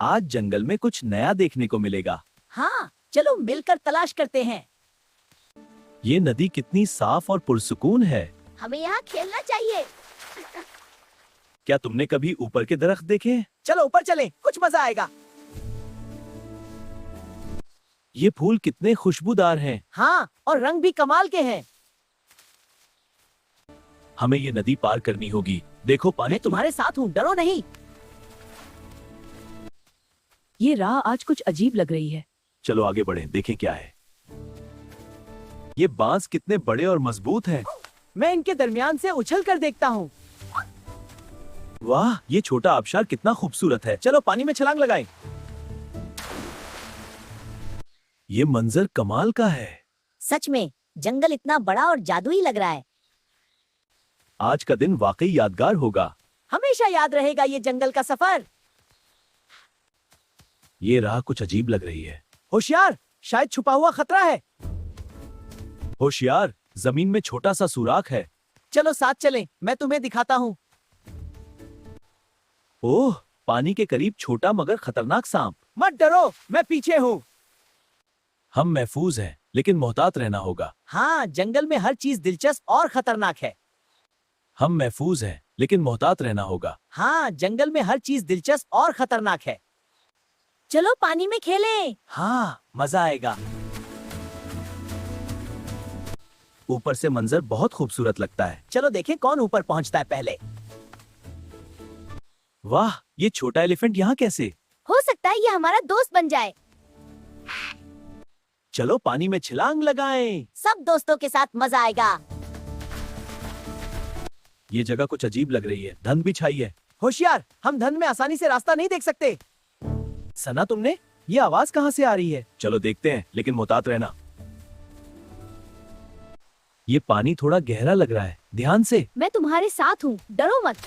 आज जंगल में कुछ नया देखने को मिलेगा। हाँ, चलो मिलकर तलाश करते हैं। ये नदी कितनी साफ और पुरसुकून है। हमें यहाँ खेलना चाहिए। क्या तुमने कभी ऊपर के दरख्त देखे? चलो ऊपर चलें, कुछ मजा आएगा। ये फूल कितने खुशबूदार हैं। हाँ, और रंग भी कमाल के हैं। हमें ये नदी पार करनी होगी। देखो पानी मैं तुम्हारे साथ हूँ, डरो नहीं। ये राह आज कुछ अजीब लग रही है। चलो आगे बढ़ें, देखें क्या है। ये बांस कितने बड़े और मजबूत हैं। मैं इनके दरमियान से उछल कर देखता हूँ। वाह, ये छोटा आबशार कितना खूबसूरत है। चलो पानी में छलांग लगाएं। ये मंजर कमाल का है। सच में जंगल इतना बड़ा और जादुई लग रहा है। आज का दिन वाकई यादगार होगा। हमेशा याद रहेगा ये जंगल का सफर। ये राह कुछ अजीब लग रही है। होशियार, शायद छुपा हुआ खतरा है। होशियार, जमीन में छोटा सा सुराख है। चलो साथ चलें, मैं तुम्हें दिखाता हूँ। ओह, पानी के करीब छोटा मगर खतरनाक सांप। मत डरो, मैं पीछे हूँ। हम महफूज हैं, लेकिन मोहतात रहना होगा। हाँ, जंगल में हर चीज दिलचस्प और खतरनाक है। हम महफूज हैं, लेकिन मोहतात रहना होगा। हाँ, जंगल में हर चीज दिलचस्प और खतरनाक है। चलो पानी में खेलें। हाँ, मजा आएगा। ऊपर से मंजर बहुत खूबसूरत लगता है। चलो देखें कौन ऊपर पहुंचता है पहले। वाह, ये छोटा एलिफेंट यहाँ कैसे? हो सकता है ये हमारा दोस्त बन जाए। चलो पानी में छलांग लगाएं। सब दोस्तों के साथ मजा आएगा। ये जगह कुछ अजीब लग रही है। धुंध भी छाई है। होशियार, हम धुंध में आसानी से रास्ता नहीं देख सकते। सना, तुमने ये आवाज कहाँ से आ रही है? चलो देखते हैं, लेकिन मोहतात रहना। ये पानी थोड़ा गहरा लग रहा है। ध्यान से। मैं तुम्हारे साथ हूँ, डरो मत।